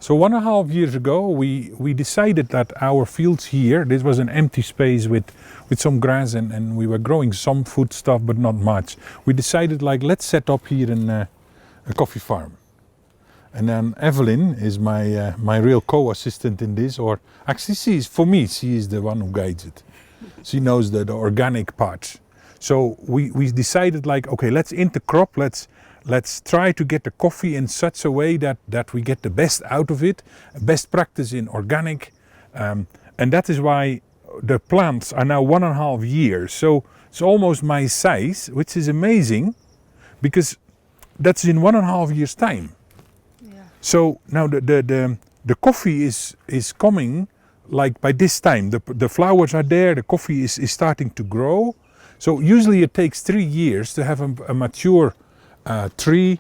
So 1.5 years ago, we decided that our fields here, this was an empty space with some grass and we were growing some food stuff, but not much. We decided like, let's set up here a coffee farm. And then Evelyn is my real co-assistant in this, or actually she is the one who guides it. She knows the organic parts. So we decided like, okay, let's intercrop, let's try to get the coffee in such a way that we get the best out of it, best practice in organic. And that is why the plants are now 1.5 years. So it's almost my size, which is amazing because that's in 1.5 years time. Yeah. So now the coffee is coming like by this time. The flowers are there, the coffee is starting to grow. So usually it takes 3 years to have a mature tree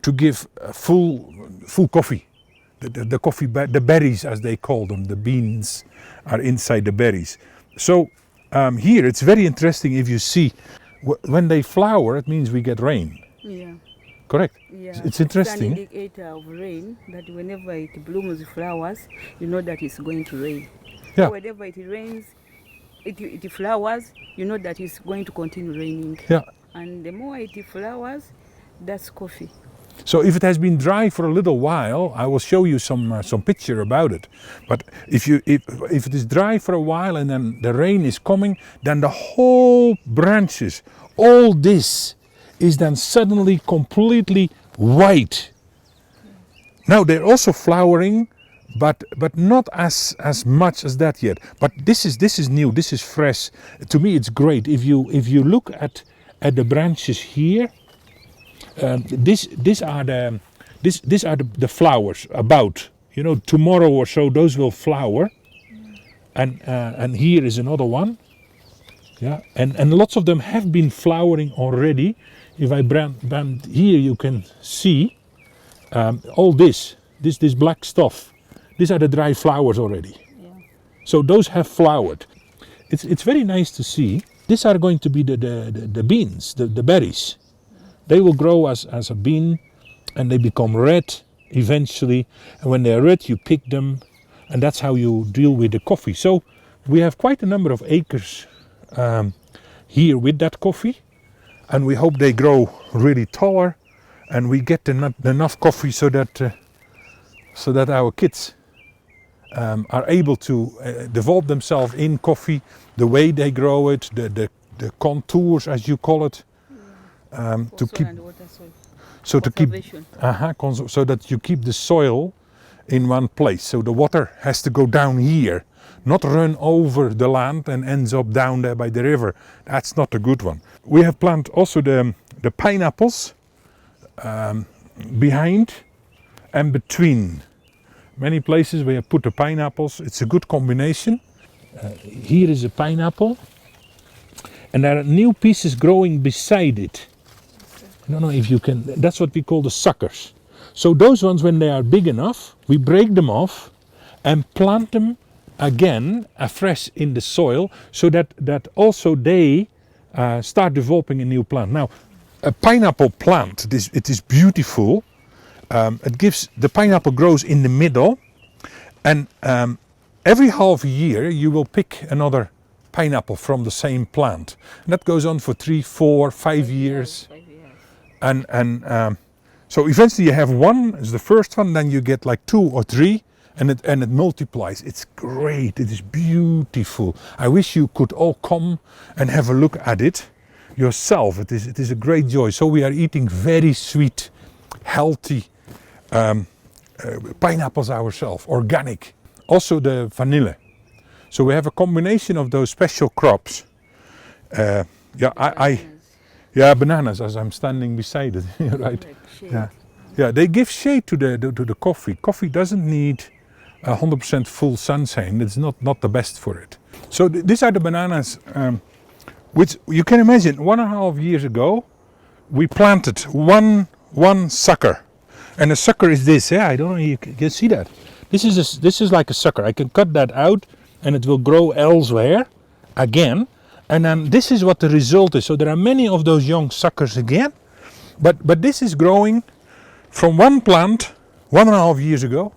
to give full coffee. The coffee, the berries as they call them, the beans are inside the berries. So here it's very interesting if you see when they flower, it means we get rain. Yeah. Correct. Yeah. It's interesting. It's an indicator of rain, that whenever it blooms flowers, you know that it's going to rain. Yeah. So whenever it rains, it flowers, you know that it's going to continue raining. Yeah. And the more it flowers, that's coffee. So if it has been dry for a little while, I will show you some picture about it. But if it is dry for a while and then the rain is coming, then the whole branches, all this is then suddenly completely white. Now they're also flowering, but not as much as that yet. But this is new. This is fresh. To me, it's great. If you look at the branches here. These are the flowers about, you know, tomorrow or so those will flower, and here is another one, yeah, and lots of them have been flowering already. If I bend here, you can see all this black stuff. These are the dry flowers already. Yeah. So those have flowered. It's very nice to see. These are going to be the beans, the berries. They will grow as a bean and they become red eventually. And when they're red, you pick them, and that's how you deal with the coffee. So we have quite a number of acres here with that coffee, and we hope they grow really taller and we get enough coffee so that our kids are able to develop themselves in coffee, the way they grow it, the contours, as you call it. To keep, so to keep, so that you keep the soil in one place. So the water has to go down here, not run over the land and ends up down there by the river. That's not a good one. We have planted also the pineapples behind and between. Many places we have put the pineapples. It's a good combination. Here is a pineapple, and there are new pieces growing beside it. I don't know if you can, that's what we call the suckers. So those ones, when they are big enough, we break them off and plant them again afresh in the soil, so that also they start developing a new plant. Now, a pineapple plant, it is beautiful. The pineapple grows in the middle, and every half a year you will pick another pineapple from the same plant. And that goes on for 3, 4, 5 years. And so eventually you have one as the first one, then you get like 2 or 3, and it multiplies. It's great. It is beautiful. I wish you could all come and have a look at it yourself. It is a great joy. So we are eating very sweet, healthy pineapples ourselves, organic. Also the vanilla. So we have a combination of those special crops. Yeah, bananas, as I'm standing beside it, right? Yeah. They give shade to the coffee. Coffee doesn't need 100% full sunshine. It's not the best for it. So these are the bananas, which you can imagine. 1.5 years ago, we planted one sucker, and the sucker is this. Yeah, I don't know if you can see that. This is like a sucker. I can cut that out, and it will grow elsewhere again. And then this is what the result is. So there are many of those young suckers again, but this is growing from one plant 1.5 years ago,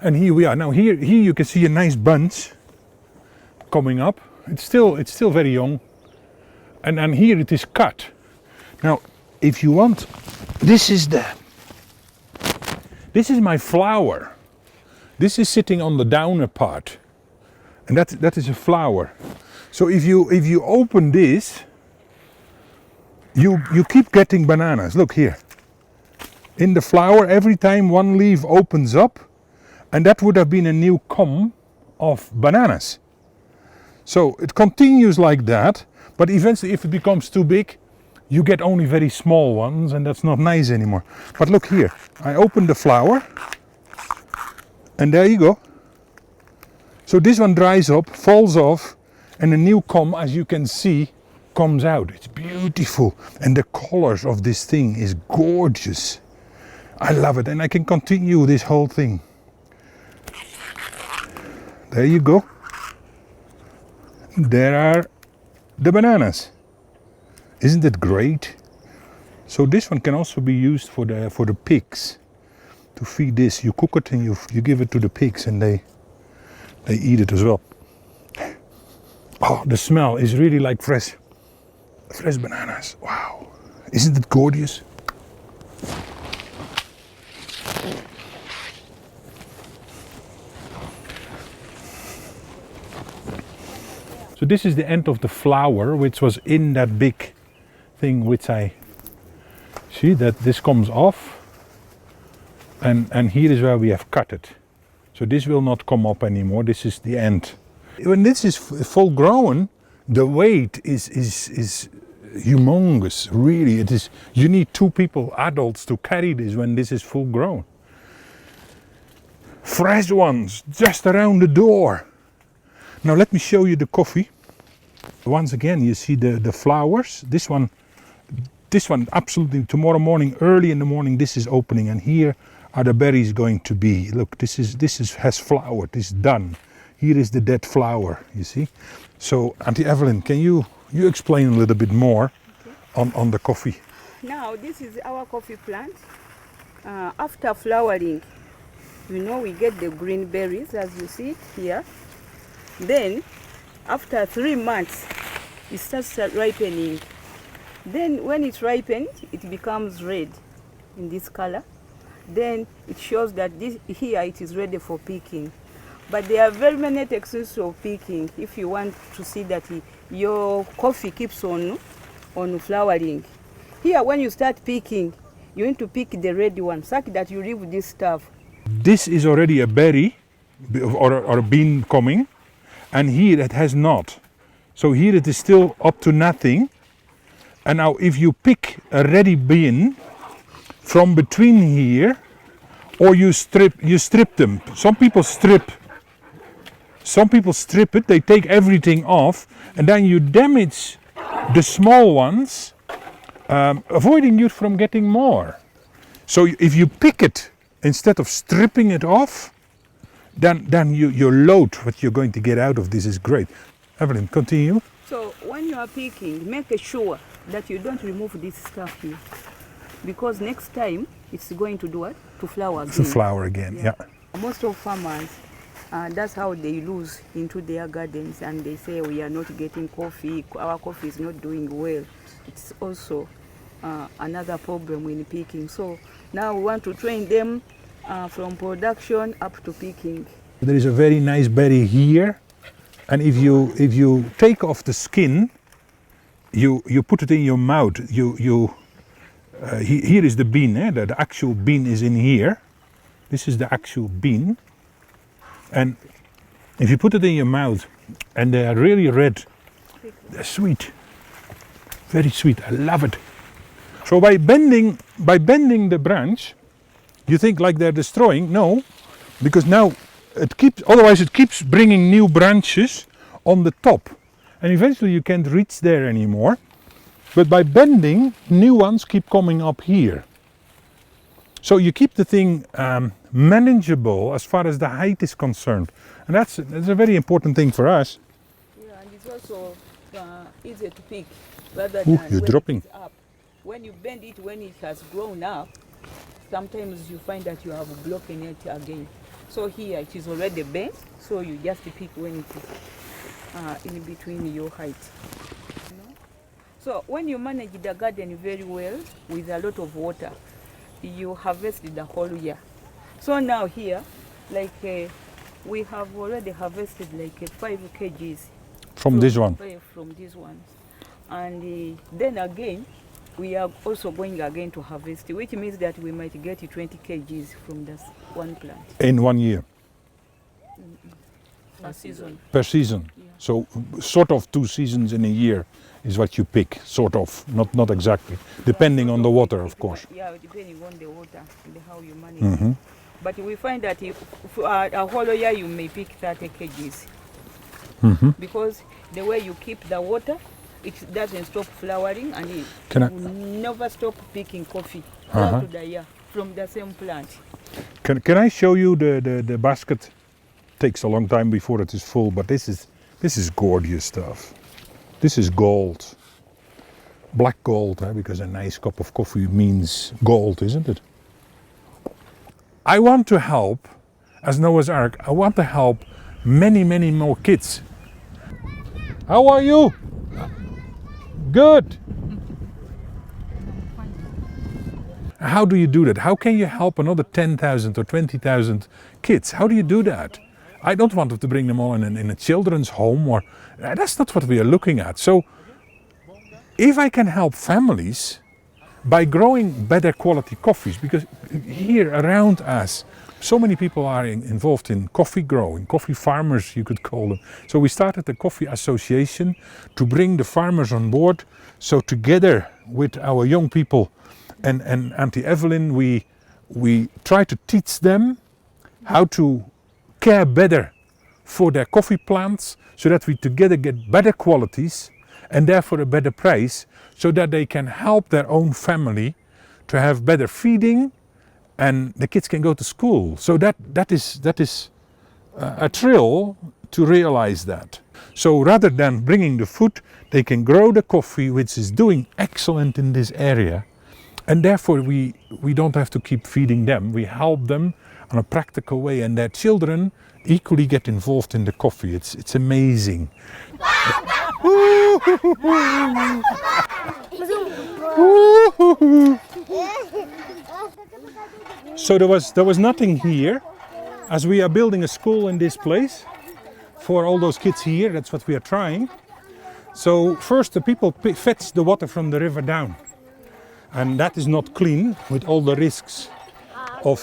And here we are. Now here you can see a nice bunch coming up. It's still very young. And here it is cut. Now, if you want, this is my flower. This is sitting on the downer part, and that is a flower. So if you open this, you keep getting bananas. Look here. In the flower, every time one leaf opens up, and that would have been a new column of bananas. So it continues like that, but eventually if it becomes too big, you get only very small ones, and that's not nice anymore. But look here, I open the flower, and there you go. So this one dries up, falls off, and a new column, as you can see, comes out. It's beautiful, and the colors of this thing is gorgeous. I love it, and I can continue this whole thing. There you go. There are the bananas. Isn't it great? So this one can also be used for the pigs. To feed this, you cook it and you give it to the pigs, and they eat it as well. Oh, the smell is really like fresh bananas. Wow, isn't it gorgeous? So this is the end of the flower, which was in that big thing, which I see that this comes off, and here is where we have cut it. So this will not come up anymore. This is the end. When this is full grown, the weight is humongous. Really, it is. You need 2 people, adults, to carry this when this is full grown. Fresh ones just around the door. Now let me show you the coffee. Once again, you see the flowers. This one absolutely tomorrow morning, early in the morning, this is opening, and here are the berries going to be. Look, this has flowered. This is done. Here is the dead flower. You see. So, Auntie Evelyn, can you explain a little bit more on the coffee? Now this is our coffee plant. After flowering, we get the green berries, as you see here. Then, after 3 months, it starts ripening. Then, when it's ripened, it becomes red in this color. Then it shows that here it is ready for picking. But there are very many techniques of picking if you want to see that your coffee keeps on flowering. Here, when you start picking, you need to pick the red one, such that you remove this stuff. This is already a berry or a bean coming. And here it has not. So here it is still up to nothing. And now if you pick a ready bean from between here, or you strip them. Some people strip it, they take everything off, and then you damage the small ones, avoiding you from getting more. So if you pick it instead of stripping it off, then your load, what you're going to get out of this, is great. Evelyn, continue. So when you are picking, make sure that you don't remove this stuff here, because next time it's going to do what? To flower again. To flower again, yeah. Most of farmers, that's how they lose into their gardens, and they say we are not getting coffee, our coffee is not doing well. It's also another problem in picking. So now we want to train them from production up to picking. There is a very nice berry here, and if you take off the skin, you put it in your mouth. Here is the bean. The actual bean is in here. This is the actual bean, and if you put it in your mouth, and they are really red, they're sweet, very sweet. I love it. So by bending the branch, you think like they're destroying? No, because now otherwise it keeps bringing new branches on the top, and eventually you can't reach there anymore. But by bending, new ones keep coming up here. So you keep the thing manageable as far as the height is concerned, and that's a very important thing for us. Yeah, and it's also easier to pick rather than you're dropping. Up. When you bend it when it has grown up, sometimes you find that you have broken it again. So here it is already bent, so you just pick when it is in between your height. So when you manage the garden very well with a lot of water, you harvest the whole year. So now here, like we have already harvested like 5 kgs. From this one? From this one. And then again, we are also going again to harvest, which means that we might get 20 kgs from this one plant. In 1 year? Per season. Per season? Yeah. So sort of 2 seasons in a year is what you pick, sort of, not exactly, depending on the water, of course. Yeah, depending on the water and how you manage it. But we find that if a whole year you may pick 30 kgs. Because the way you keep the water, it doesn't stop flowering, and it will never stop picking coffee throughout the year from the same plant. Can I show you the basket? Takes a long time before it is full, but this is gorgeous stuff. This is gold. Black gold, because a nice cup of coffee means gold, isn't it? I want to help, as Noah's Ark, I want to help many, many more kids. How are you? Good. How do you do that? How can you help another 10,000 or 20,000 kids? How do you do that? I don't want to bring them all in a children's home, or that's not what we are looking at. So if I can help families by growing better quality coffees, because here around us, so many people are involved in coffee growing, coffee farmers you could call them. So we started the coffee association to bring the farmers on board. So together with our young people and Auntie Evelyn, we try to teach them how to care better for their coffee plants, so that we together get better qualities and therefore a better price, so that they can help their own family to have better feeding, and the kids can go to school. So that is a thrill to realize that. So rather than bringing the food, they can grow the coffee, which is doing excellent in this area, and therefore we don't have to keep feeding them. We help them on a practical way, and their children equally get involved in the coffee. It's amazing. So there was nothing here, as we are building a school in this place for all those kids here. That's what we are trying. So first the people fetch the water from the river down, and that is not clean, with all the risks of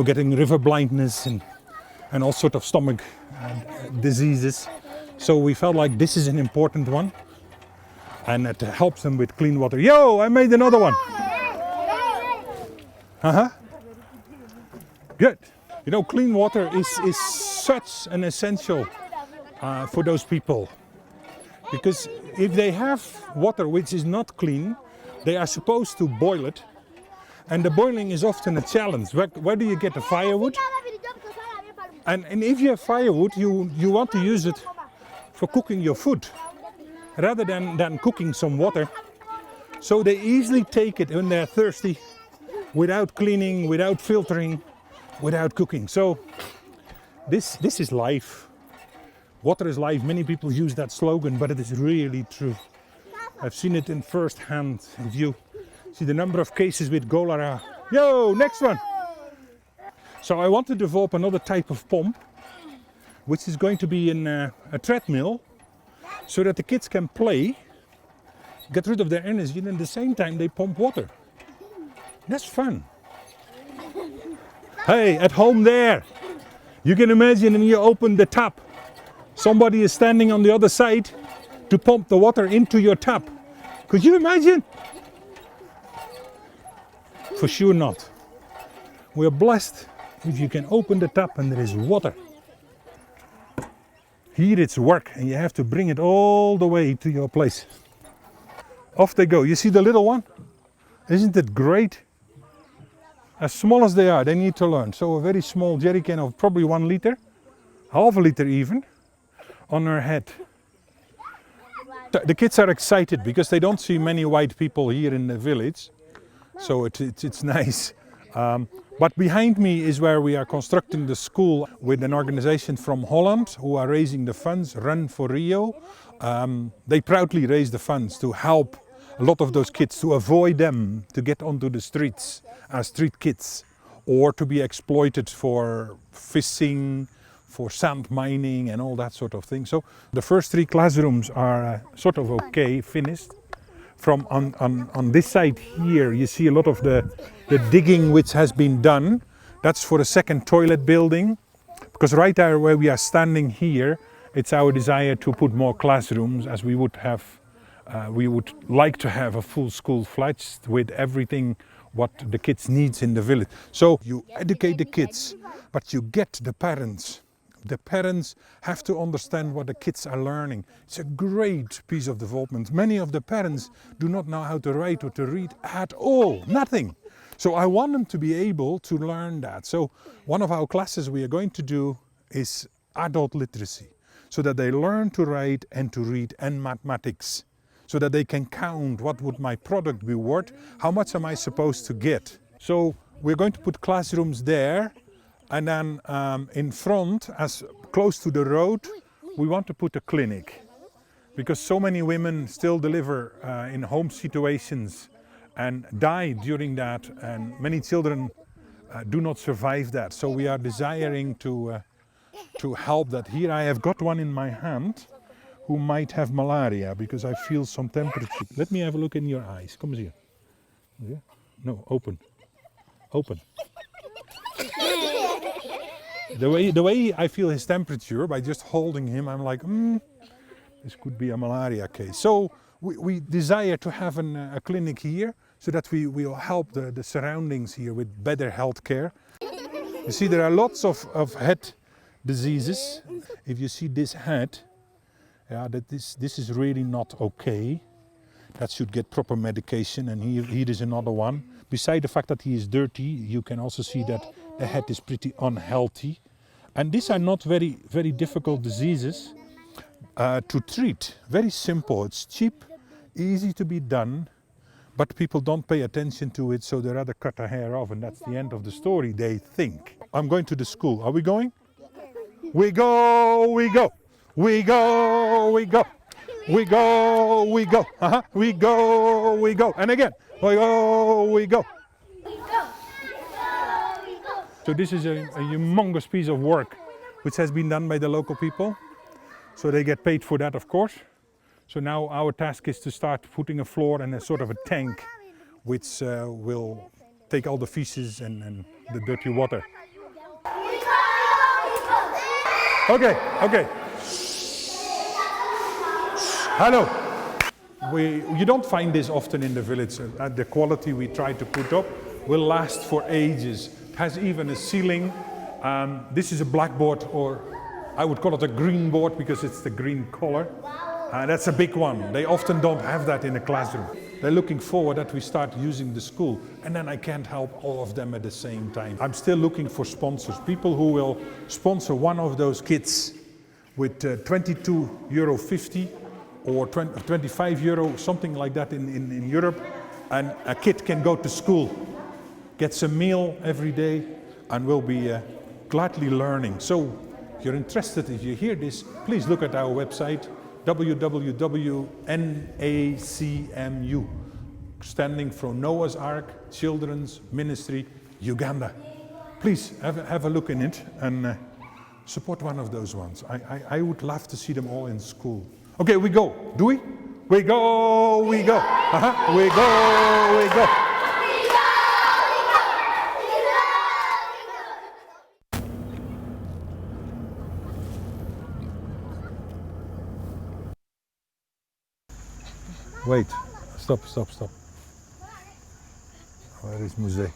getting river blindness and all sort of stomach diseases. So we felt like this is an important one, and it helps them with clean water. Yo, I made another one. Good. Clean water is such an essential for those people, because if they have water which is not clean, they are supposed to boil it, and the boiling is often a challenge. Where do you get the firewood? And if you have firewood, you want to use it for cooking your food rather than cooking some water. So they easily take it when they're thirsty, without cleaning, without filtering, without cooking. So this is life. Water is life. Many people use that slogan, but it is really true. I've seen it in first hand. If you see the number of cases with cholera. Yo, next one. So I want to develop another type of pump, which is going to be in a treadmill, so that the kids can play, get rid of their energy, and at the same time they pump water. That's fun. Hey, at home there, you can imagine when you open the tap, somebody is standing on the other side to pump the water into your tap. Could you imagine? For sure not. We are blessed if you can open the tap and there is water. Here it's work, and you have to bring it all the way to your place. Off they go. You see the little one? Isn't it great? As small as they are, they need to learn. So a very small jerry can of probably 1 liter, half a liter even, on her head. The kids are excited because they don't see many white people here in the village. So it's nice. But behind me is where we are constructing the school with an organization from Holland who are raising the funds, Run for Rio. They proudly raise the funds to help a lot of those kids, to avoid them to get onto the streets as street kids or to be exploited for fishing, for sand mining and all that sort of thing. So the first 3 classrooms are sort of okay, finished. From on this side here, you see a lot of the digging which has been done. That's for a second toilet building, because right there where we are standing here, it's our desire to put more classrooms, as we would like to have a full school fledged with everything what the kids needs in the village. So you educate the kids, but you get the parents. The parents have to understand what the kids are learning. It's a great piece of development. Many of the parents do not know how to write or to read at all, nothing. So I want them to be able to learn that. So one of our classes we are going to do is adult literacy, so that they learn to write and to read and mathematics, so that they can count what would my product be worth, how much am I supposed to get. So we're going to put classrooms there. And then in front, as close to the road, we want to put a clinic. Because so many women still deliver in home situations and die during that, and many children do not survive that. So we are desiring to help that. Here I have got one in my hand who might have malaria because I feel some temperature. Let me have a look in your eyes. Come here. Yeah? No, open. Open. The way I feel his temperature by just holding him, I'm like, this could be a malaria case. So we desire to have a clinic here so that we will help the surroundings here with better health care. You see, there are lots of head diseases. If you see this head, this is really not okay. That should get proper medication, and here is another one. Beside the fact that he is dirty, you can also see that the head is pretty unhealthy. And these are not very, very difficult diseases to treat. Very simple, it's cheap, easy to be done, but people don't pay attention to it, so they rather cut a hair off, and that's the end of the story, they think. I'm going to the school. Are we going? We go, we go, we go, we go. We go, we go, we go, we go, and again, we go, we go. So this is a humongous piece of work which has been done by the local people. So they get paid for that, of course. So now our task is to start putting a floor and a sort of a tank which will take all the feces and the dirty water. Okay. Hello. You don't find this often in the village. The quality we try to put up will last for ages. It has even a ceiling. This is a blackboard, or I would call it a green board because it's the green color. That's a big one. They often don't have that in a classroom. They're looking forward that we start using the school, and then I can't help all of them at the same time. I'm still looking for sponsors, people who will sponsor one of those kids with €22.50 or €25, something like that in Europe, and a kid can go to school, gets a meal every day, and will be gladly learning. So if you're interested, if you hear this, please look at our website, www.NACMU, standing for Noah's Ark Children's Ministry, Uganda. Please have a look in it and support one of those ones. I would love to see them all in school. Okay, we go. Do we? We go, we go. We go, we go. Wait, stop. Where is Musée?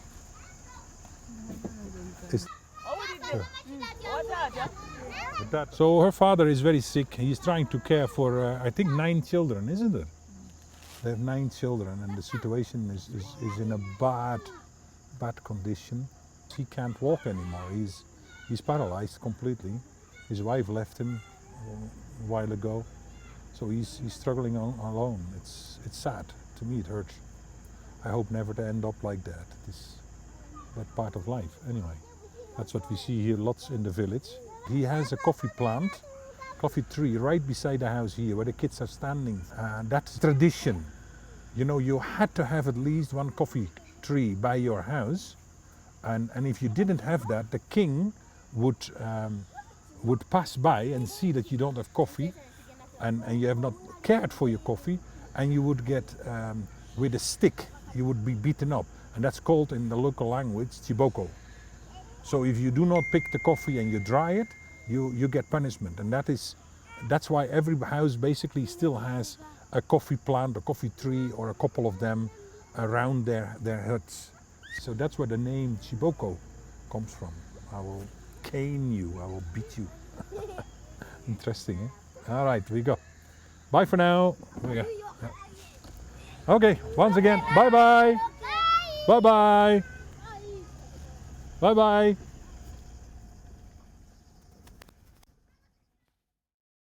So her father is very sick. He's trying to care for, I think, 9 children, isn't it? They have 9 children, and the situation is in a bad condition. He can't walk anymore. He's paralyzed completely. His wife left him a while ago. So he's struggling alone. It's sad. To me it hurts. I hope never to end up like that. That part of life. Anyway, that's what we see here lots in the village. He has a coffee plant, coffee tree right beside the house here where the kids are standing. That's tradition. You know, you had to have at least one coffee tree by your house, and if you didn't have that, the king would pass by and see that you don't have coffee, and you have not cared for your coffee, and you would get with a stick, you would be beaten up, and that's called in the local language chiboko. So if you do not pick the coffee and you dry it, you get punishment, and that's why every house basically still has a coffee plant, a coffee tree, or a couple of them around their huts. So that's where the name chiboko comes from. I will cane you, I will beat you. Interesting, eh? All right, we go. Bye for now. We go. Yeah. Okay, once again, bye-bye. Bye-bye. Bye-bye.